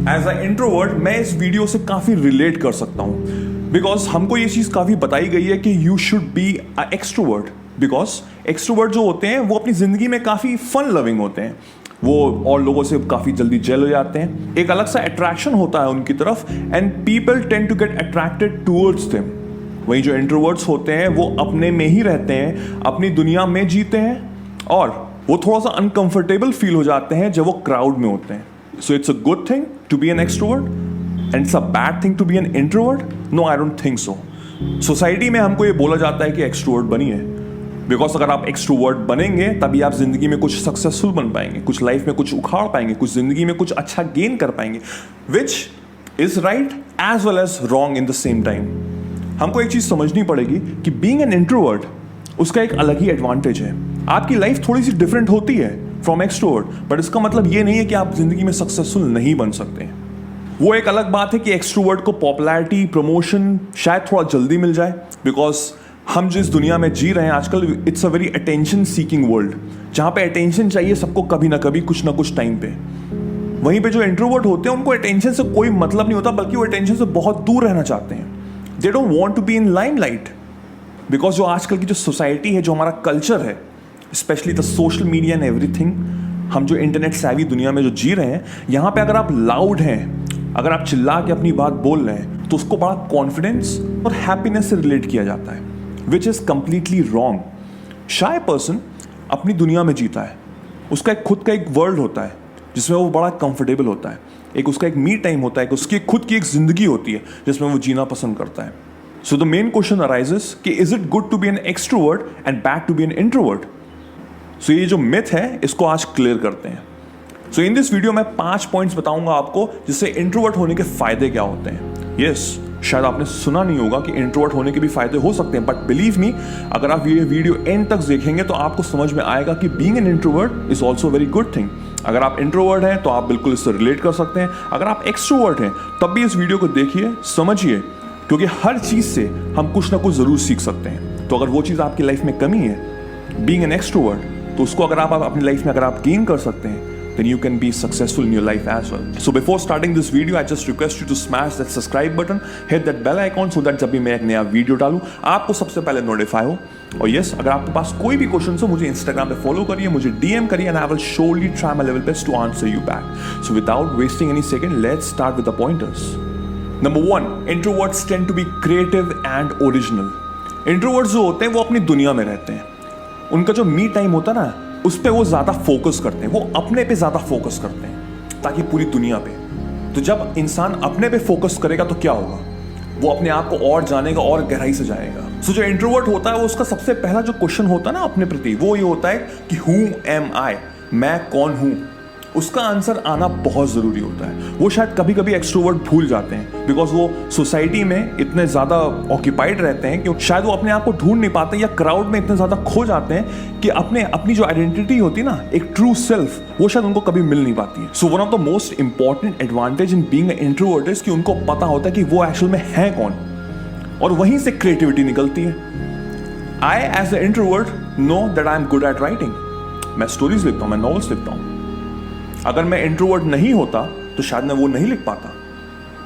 As a introvert मैं इस video से काफी रिलेट कर सकता हूं बिकॉज हमको ये चीज काफी बताई गई है कि you should be a extrovert because extrovert जो होते हैं वो अपनी जिंदगी में काफी फन लविंग होते हैं। वो और लोगों से काफी जल्दी जेल हो जाते हैं, एक अलग सा अट्रैक्शन होता है उनकी तरफ and people tend to get attracted towards them. वहीं जो इंट्रोवर्ट्स होते हैं वो अपने में ही रहते हैं, अपनी दुनिया में जीते हैं और वो थोड़ा सा अनकंफर्टेबल फील हो जाते हैं जब वो क्राउड में होते हैं। So it's a good thing to be an extrovert and it's a bad thing to be an introvert? No, I don't think so. Society में हमको ये बोला जाता है कि एक्सट्रोवर्ट बनिए बिकॉज अगर आप एक्सट्रोवर्ट बनेंगे तभी आप जिंदगी में कुछ सक्सेसफुल बन पाएंगे, कुछ लाइफ में कुछ उखाड़ पाएंगे, कुछ जिंदगी में कुछ अच्छा गेन कर पाएंगे, which is right as well as wrong in the same time. हमको एक चीज समझनी पड़ेगी कि बीइंग एन इंट्रोवर्ट उसका एक अलग ही एडवांटेज है। आपकी लाइफ थोड़ी सी डिफरेंट होती है फ्रॉम एक्सट्रोवर्ट, बट इसका मतलब ये नहीं है कि आप जिंदगी में सक्सेसफुल नहीं बन सकते। वो एक अलग बात है कि एक्सट्रोवर्ट को पॉपुलैरिटी, प्रमोशन शायद थोड़ा जल्दी मिल जाए बिकॉज हम जिस दुनिया में जी रहे हैं आजकल, it's a very attention seeking world, जहां पे अटेंशन चाहिए सबको कभी ना कभी कुछ ना कुछ टाइम पे। वहीं पे जो इंट्रोवर्ट होते हैं उनको अटेंशन से कोई मतलब नहीं होता, बल्कि वो अटेंशन से बहुत दूर रहना चाहते हैं। They don't want to be in limelight because जो आजकल की जो सोसाइटी है, जो हमारा कल्चर है, specially the social media and everything, हम जो इंटरनेट सैवी दुनिया में जो जी रहे हैं, यहाँ पे अगर आप लाउड हैं, अगर आप चिल्ला के अपनी बात बोल रहे हैं तो उसको बड़ा कॉन्फिडेंस और हैप्पीनेस से रिलेट किया जाता है, which is completely wrong. Shy person अपनी दुनिया में जीता है, उसका एक खुद का एक वर्ल्ड होता है जिसमें वो बड़ा कंफर्टेबल होता है, एक उसका एक मी टाइम होता है, एक उसकी खुद की एक जिंदगी होती है जिसमें वो जीना पसंद करता है। So the main question arises कि is it good to be an extrovert and bad to be an introvert? So ये जो मिथ है इसको आज क्लियर करते हैं। सो इन दिस वीडियो मैं 5 पॉइंट्स बताऊंगा आपको जिससे इंट्रोवर्ट होने के फायदे क्या होते हैं। यस, शायद आपने सुना नहीं होगा कि इंट्रोवर्ट होने के भी फायदे हो सकते हैं, बट बिलीव मी, अगर आप ये वीडियो एंड तक देखेंगे तो आपको समझ में आएगा कि being an introvert is also very good thing. अगर आप इंट्रोवर्ट हैं तो आप बिल्कुल इससे रिलेट कर सकते हैं, अगर आप एक्सट्रोवर्ट हैं तब भी इस वीडियो को देखिए, समझिए, क्योंकि हर चीज से हम कुछ ना कुछ जरूर सीख सकते हैं। तो अगर वो चीज आपकी लाइफ में कमी है बीइंग एन एक्सट्रोवर्ट, तो उसको अगर आप अपनी लाइफ में अगर आप गेन कर सकते हैं, then you can be successful in your life as well. So before starting this video, I just request you to smash that subscribe button, hit that bell icon so that जब भी मैं एक नया video डालूं आपको सबसे पहले notify हो। और यस, अगर आपके पास कोई भी क्वेश्चन हो मुझे इंस्टाग्राम पे फॉलो करिए, मुझे डीएम करिए and I will surely try my level best to answer you back. So without wasting any second, let's start with the pointers. Number 1, introverts tend to be creative and original. Introverts जो होते हैं वो अपनी दुनिया में रहते हैं, उनका जो मी टाइम होता है ना उस पर वो ज्यादा फोकस करते हैं, वो अपने पे ज्यादा फोकस करते हैं ताकि पूरी दुनिया पे। तो जब इंसान अपने पे फोकस करेगा तो क्या होगा, वो अपने आप को और जानेगा और गहराई से जाएगा। सो जो इंट्रोवर्ट होता है वो उसका सबसे पहला जो क्वेश्चन होता है ना अपने प्रति, वो ये होता है कि हु एम आई, मैं कौन हूं। उसका आंसर आना बहुत जरूरी होता है। वो शायद कभी कभी एक्सट्रोवर्ट भूल जाते हैं बिकॉज वो सोसाइटी में इतने ज्यादा ऑक्यूपाइड रहते हैं कि शायद वो अपने आप को ढूंढ नहीं पाते या क्राउड में इतने ज्यादा खो जाते हैं कि अपनी जो आइडेंटिटी होती है ना, एक ट्रू सेल्फ, वो शायद उनको कभी मिल नहीं पाती है। So one of the most important advantage in being an introvert is कि उनको पता होता है कि वो एक्चुअल में है कौन, और वहीं से क्रिएटिविटी निकलती है। I as a introvert know that I am good at writing. मैं स्टोरीज लिखता हूं, मैं नॉवेल्स लिखता हूं। अगर मैं इंट्रोवर्ट नहीं होता तो शायद मैं वो नहीं लिख पाता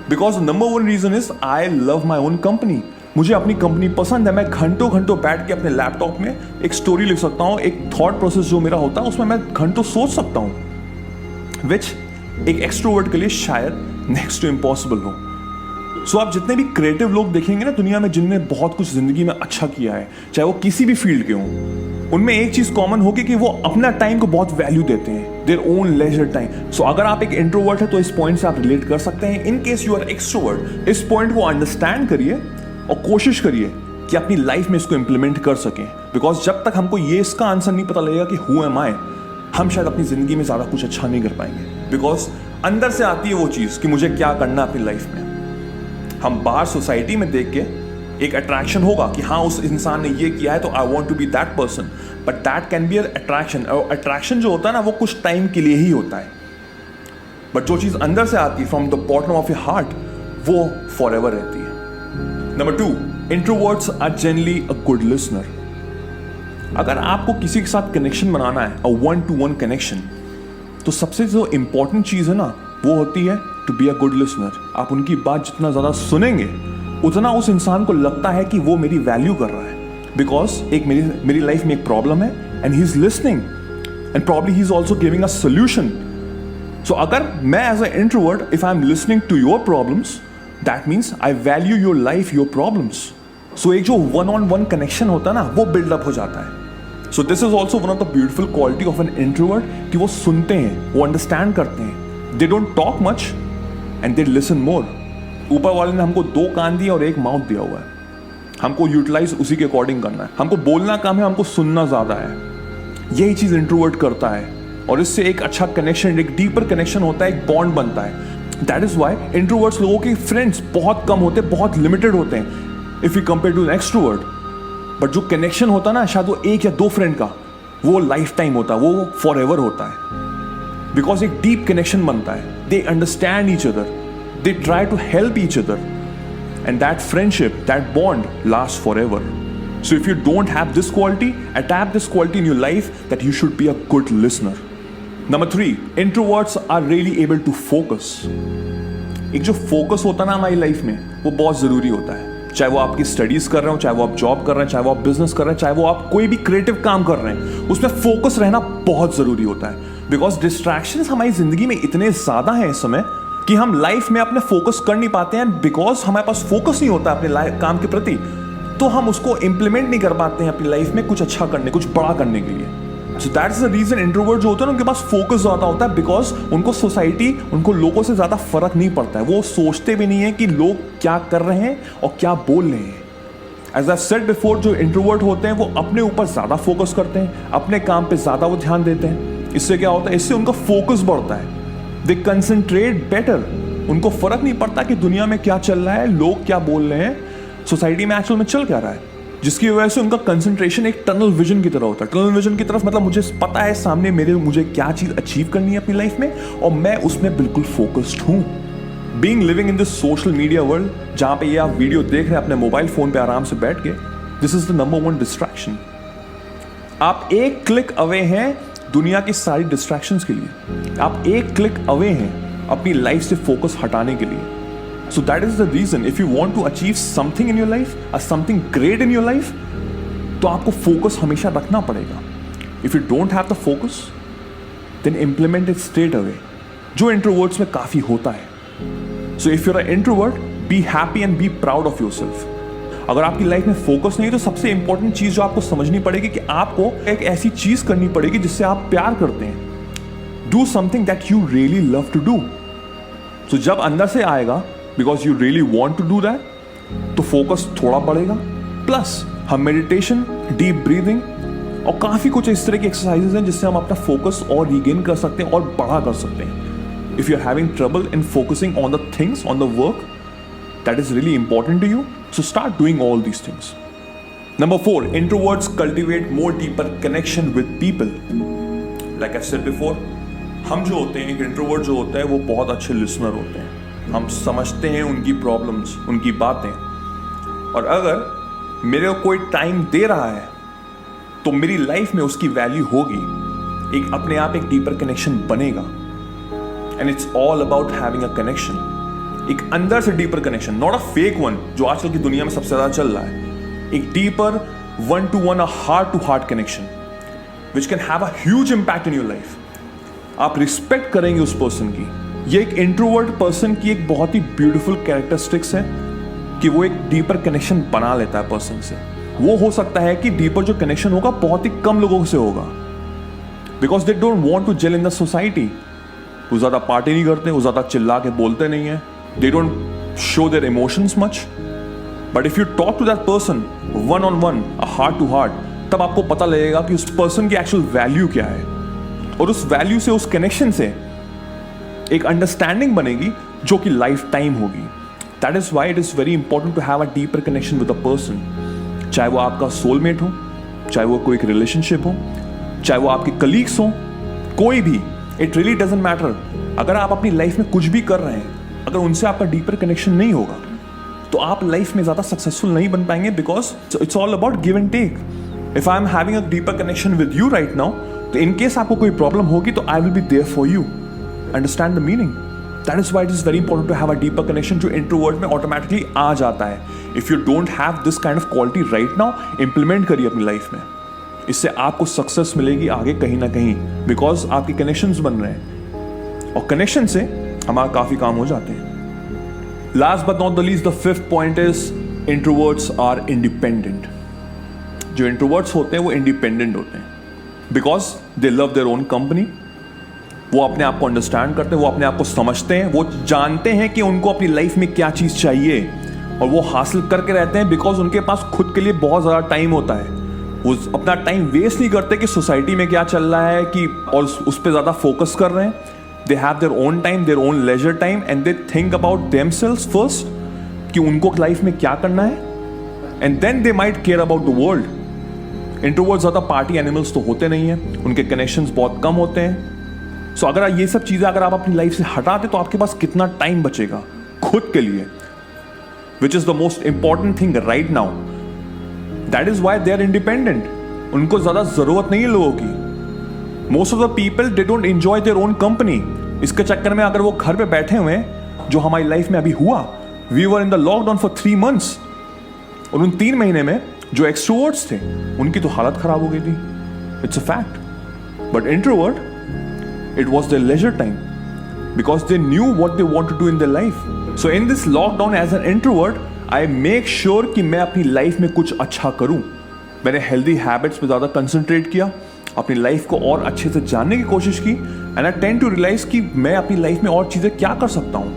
because number 1 reason is I love my own company. मुझे अपनी कंपनी पसंद है। मैं घंटों घंटों बैठ के अपने लैपटॉप में एक स्टोरी लिख सकता हूं, एक थॉट प्रोसेस जो मेरा होता है उसमें मैं घंटों सोच सकता हूं, विच एक एक्सट्रोवर्ट के लिए शायद नेक्स्ट टू इम्पॉसिबल हो। सो आप जितने भी क्रिएटिव लोग देखेंगे ना दुनिया में जिन्होंने बहुत कुछ जिंदगी में अच्छा किया है, चाहे वो किसी भी फील्ड के हों, उनमें एक चीज कॉमन होगी कि वो अपना टाइम को बहुत वैल्यू देते हैं, देयर ओन लेजर टाइम। सो अगर आप एक इंट्रोवर्ट है तो इस पॉइंट से आप रिलेट कर सकते हैं। In case you are extrovert, इस पॉइंट को अंडरस्टैंड करिए और कोशिश करिए कि अपनी लाइफ में इसको इंप्लीमेंट कर सकें बिकॉज जब तक हमको ये इसका आंसर नहीं पता लगेगा कि हु एम आई, हम शायद अपनी जिंदगी में ज्यादा कुछ अच्छा नहीं कर पाएंगे बिकॉज अंदर से आती है वो चीज कि मुझे क्या करना अपनी लाइफ में। हम बाहर सोसाइटी में देख के एक अट्रैक्शन होगा कि हाँ उस इंसान ने ये किया है तो I want to be that person, but that can be attraction. और अट्रैक्शन जो होता है ना वो कुछ टाइम के लिए ही होता है, बट जो चीज अंदर से आती है from the bottom of your heart वो फॉर एवर रहती है। Number 2, introverts are generally a good listener. अगर आपको किसी के साथ कनेक्शन बनाना है, अ 1-to-1 कनेक्शन, तो सबसे जो इंपॉर्टेंट चीज है ना वो होती है to be a good listener. आप उनकी बात जितना ज़्यादा सुनेंगे उतना उस इंसान को लगता है कि वो मेरी वैल्यू कर रहा है. बिकॉज एक मेरी लाइफ में एक प्रॉब्लम है and he is listening and probably he is also giving a solution. So अगर मैं as a introvert if I am listening to your problems, that means I value your life, your problems. So एक जो one on one connection होता है ना, वो buildup हो जाता है. So this is also one of the beautiful quality of an introvert कि वो सुनते हैं, वो अंडरस्टैंड करते हैं. They don't talk much and they listen more. ऊपर वाले ने हमको 2 कान दिए और 1 माउथ दिया हुआ है. हमको यूटिलाइज उसी के अकॉर्डिंग करना है. हमको बोलना कम है, हमको सुनना ज़्यादा है. यही चीज़ इंट्रोवर्ट करता है और इससे एक अच्छा कनेक्शन, एक डीपर कनेक्शन होता है, एक बॉन्ड बनता है. दैट इज़ वाई इंट्रोवर्ट्स लोगों के फ्रेंड्स बहुत कम होते हैं, बहुत लिमिटेड होते हैं if you compare to an extrovert. But जो कनेक्शन होता है ना, शायद वो 1 या 2 फ्रेंड का, वो लाइफ टाइम होता है, वो फॉर एवर होता है. बिकॉज एक डीप कनेक्शन बनता है. They understand each other, they try to help each other, and that friendship, that bond lasts forever. So if you don't have this quality, adapt this quality in your life, that you should be a good listener. Number 3, introverts are really able to focus. एक जो focus होता है ना हमारी life में, वो बहुत ज़रूरी होता है. चाहे वो आपकी स्टडीज़ कर रहे हो, चाहे वो आप जॉब कर रहे हैं, चाहे वो आप बिजनेस कर रहे हैं, चाहे वो आप कोई भी क्रिएटिव काम कर रहे हैं, उसमें फोकस रहना बहुत ज़रूरी होता है. बिकॉज डिस्ट्रैक्शंस हमारी ज़िंदगी में इतने ज़्यादा हैं इस समय कि हम लाइफ में अपने फोकस कर नहीं पाते हैं. बिकॉज हमारे पास फोकस नहीं होता अपने काम के प्रति, तो हम उसको इंप्लीमेंट नहीं कर पाते हैं अपनी लाइफ में कुछ अच्छा करने, कुछ बड़ा करने के लिए. So that is the reason introvert जो होता है ना, उनके पास फोकस ज़्यादा होता है. बिकॉज उनको सोसाइटी, उनको लोगों से ज़्यादा फर्क नहीं पड़ता है. वो सोचते भी नहीं है कि लोग क्या कर रहे हैं और क्या बोल रहे हैं. एज आई सेड बिफोर, जो इंट्रोवर्ट होते हैं वो अपने ऊपर ज़्यादा फोकस करते हैं, अपने काम पे ज़्यादा वो ध्यान देते हैं. इससे क्या होता है, इससे उनका फोकस बढ़ता है. दे कंसंट्रेट बेटर. उनको फर्क नहीं पड़ता कि दुनिया में क्या चल रहा है, लोग क्या बोल रहे हैं, सोसाइटी में एक्चुअल में चल क्या रहा है. जिसकी वजह से उनका कंसंट्रेशन एक टनल विजन की तरह होता है. टनल विजन की तरफ मतलब मुझे पता है सामने मुझे क्या चीज़ अचीव करनी है अपनी लाइफ में और मैं उसमें बिल्कुल फोकस्ड हूँ. Being living in this social media world, जहाँ पे ये आप वीडियो देख रहे हैं अपने मोबाइल फ़ोन पे आराम से बैठ के, this is the number 1 distraction. आप एक क्लिक अवे हैं दुनिया की सारी डिस्ट्रैक्शंस के लिए. आप एक क्लिक अवे हैं अपनी लाइफ से फोकस हटाने के लिए. So that is the reason, if you want to achieve something in your life, something great in your life, तो आपको फोकस हमेशा रखना पड़ेगा. If you don't have the focus, then implement it straight away, जो introverts में काफी होता है. So if you are a introvert, be happy and be proud of yourself. अगर आपकी लाइफ में फोकस नहीं है, तो सबसे इंपॉर्टेंट चीज जो आपको समझनी पड़ेगी कि आपको एक ऐसी चीज करनी पड़ेगी जिससे आप प्यार करते हैं. Do something that you really love to do. So जब अंदर से आएगा, because you really want to do that, तो फोकस थोड़ा बढ़ेगा. प्लस हम मेडिटेशन, डीप ब्रीदिंग और काफ़ी कुछ इस तरह की एक्सरसाइजेज हैं जिससे हम अपना फोकस और रीगेन कर सकते हैं और बड़ा कर सकते हैं. If you are having trouble in focusing on the things, on the work that is really important to you, so start doing all these things. Number 4, introverts cultivate more deeper connection with people. Like I said before, हम जो होते हैं, एक introvert जो होता है वो बहुत अच्छे लिसनर होते हैं. हम समझते हैं उनकी प्रॉब्लम्स, उनकी बातें, और अगर मेरे को कोई टाइम दे रहा है तो मेरी लाइफ में उसकी वैल्यू होगी. एक अपने आप एक डीपर कनेक्शन बनेगा. And it's all about having a connection, एक अंदर से deeper connection, not a fake one जो आजकल की दुनिया में सबसे ज़्यादा चल रहा है. एक deeper 1-to-1, a heart to heart connection which can have a huge impact in your life. आप रिस्पेक्ट करेंगे उस पर्सन की. ये एक इंट्रोवर्ट पर्सन की एक बहुत ही ब्यूटीफुल कैरेक्टरिस्टिक्स है कि वो एक डीपर कनेक्शन बना लेता है पर्सन से. वो हो सकता है कि डीपर जो कनेक्शन होगा बहुत ही कम लोगों से होगा, because they don't want to gel in the society. वो ज़्यादा पार्टी नहीं करते, वो ज़्यादा चिल्ला के बोलते नहीं है. They don't show their emotions much. But if you talk to that person one-on-one, a heart-to-heart, तब आपको पता लगेगा कि उस पर्सन की एक्चुअल वैल्यू क्या है. और उस वैल्यू से, उस कनेक्शन से एक अंडरस्टैंडिंग बनेगी जो कि लाइफ टाइम होगी. That is why it is very important to have a deeper connection with a person. चाहे वो आपका सोलमेट हो, चाहे वो कोई एक रिलेशनशिप हो, चाहे वो आपके कलीग्स हो, कोई भी, इट रियली डजंट मैटर. अगर आप अपनी लाइफ में कुछ भी कर रहे हैं, अगर उनसे आपका डीपर कनेक्शन नहीं होगा तो आप लाइफ में ज़्यादा सक्सेसफुल नहीं बन पाएंगे. Because it's all about give and take. If I am having a deeper connection with you right now, तो इन केस आपको कोई प्रॉब्लम होगी तो I will be there for you. Understand the meaning. That is why it is very important to have a deeper connection जो introvert में automatically आ जाता है. If you don't have this kind of quality right now, implement करिए अपनी life में. इससे आपको सक्सेस मिलेगी आगे कहीं ना कहीं, बिकॉज आपके कनेक्शंस बन रहे हैं और कनेक्शन से हमारा काफी काम हो जाते हैं. Last but not the least, the fifth point is introverts are independent. जो इंट्रोवर्ट्स होते हैं वो इंडिपेंडेंट होते हैं because they love their own company. वो अपने आप को अंडरस्टैंड करते हैं, वो अपने आप को समझते हैं, वो जानते हैं कि उनको अपनी लाइफ में क्या चीज़ चाहिए और वो हासिल करके रहते हैं बिकॉज उनके पास खुद के लिए बहुत ज़्यादा टाइम होता है. वो अपना टाइम वेस्ट नहीं करते कि सोसाइटी में क्या चल रहा है कि और उस पर ज़्यादा फोकस कर रहे हैं. They have their own time, their own leisure time and they think about themselves first कि उनको लाइफ में क्या करना है and then they might care about the world. Introvert ज़्यादा पार्टी एनिमल्स तो होते नहीं हैं, उनके कनेक्शंस बहुत कम होते हैं. सो अगर ये सब चीज़ें अगर आप अपनी लाइफ से हटाते तो आपके पास कितना टाइम बचेगा खुद के लिए, which is the most important thing right now. That is why they are independent. उनको ज़्यादा ज़रूरत नहीं है लोगों की. Most of the people they don't enjoy their own company. इसके चक्कर में अगर वो घर पे बैठे हुए हैं, जो हमारी लाइफ में अभी हुआ, we were in the lockdown for 3 months और उन 3 महीने में जो एक्सट्रोवर्ट्स थे उनकी तो हालत खराब हो गई थी. It's a fact. But introvert, it was their leisure time because they knew what they want to do in their life. So in this lockdown as an introvert, I make sure कि मैं अपनी life में कुछ अच्छा करूं. मैंने healthy habits पे ज़्यादा कंसंट्रेट किया, अपनी लाइफ को और अच्छे से जानने की कोशिश की and I tend to realise कि मैं अपनी लाइफ में और चीज़ें क्या कर सकता हूं.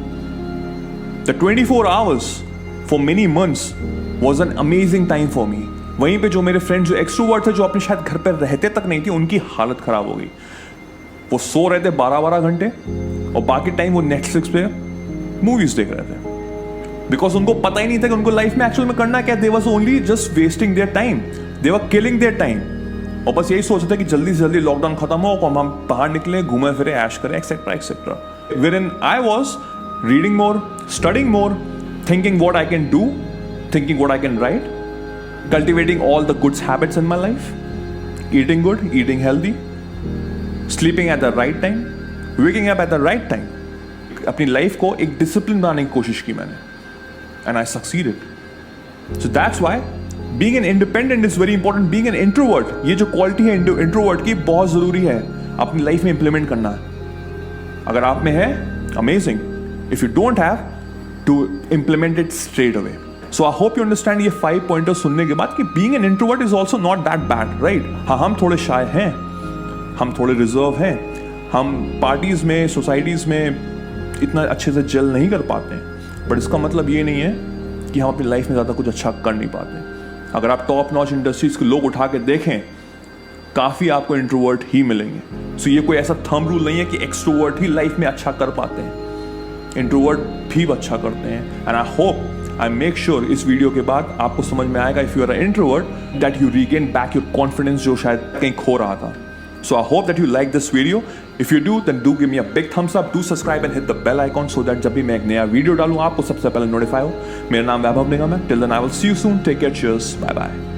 The 24 hours for many months was an amazing time for me. वहीं पे जो मेरे फ्रेंड जो एक्सट्रोवर्ट थे, जो अपने शायद घर पर रहते तक नहीं थे, उनकी हालत खराब हो गई. वो सो रहे थे 12-12 घंटे और बाकी टाइम वो नेटफ्लिक्स पे मूवीज देख रहे थे बिकॉज उनको पता ही नहीं था कि उनको लाइफ में एक्चुअल में करना क्या. They was only just wasting their time, they were killing their time. और बस यही सोचते थे कि जल्दी से जल्दी लॉकडाउन खत्म हो और हम बाहर निकले, घूमे फिरे, ऐश करें, etcetera etcetera. Wherein I was reading more, studying more, thinking what I can do, thinking what I can write, cultivating all the goods habits in my life, eating good, eating healthy, sleeping at the right time, waking up at the right time. अपनी life को एक discipline बनाने की कोशिश की मैंने and I succeeded. So that's why being an independent is very important. Being an introvert, ये जो क्वालिटी है इंट्रोवर्ट की, बहुत जरूरी है अपनी लाइफ में इंप्लीमेंट करना है. अगर आप में है, amazing. If you don't have, to implement it straight away. So I hope you understand ये 5 पॉइंटर्स सुनने के बाद कि being an introvert is also not that bad, right. हाँ, हम थोड़े शाय हैं, हम थोड़े रिजर्व हैं, हम पार्टीज में, सोसाइटीज में इतना अच्छे से जेल नहीं कर पाते हैं. बट इसका मतलब ये नहीं है कि हम अपनी लाइफ में ज़्यादा कुछ अच्छा कर नहीं पाते. अगर आप टॉप नॉच इंडस्ट्रीज के लोग उठा के देखें, काफ़ी आपको इंट्रोवर्ट ही मिलेंगे. सो ये कोई ऐसा थंब रूल नहीं है कि एक्सट्रोवर्ट ही लाइफ में अच्छा कर पाते हैं. इंट्रोवर्ट भी अच्छा करते हैं. And I hope, I make sure इस वीडियो के बाद आपको समझ में आएगा, if you are a introvert, that you regain back your confidence जो शायद कहीं खो रहा था. So I hope that you like this video. If you do, then do give me a big thumbs up. Do subscribe and hit the bell icon so that जब भी मैं एक नया वीडियो डालूं आपको सबसे पहले नोटिफाई हो. मेरा नाम वैभव निगम है. Till then I will see you soon. Take care. Cheers. Bye bye.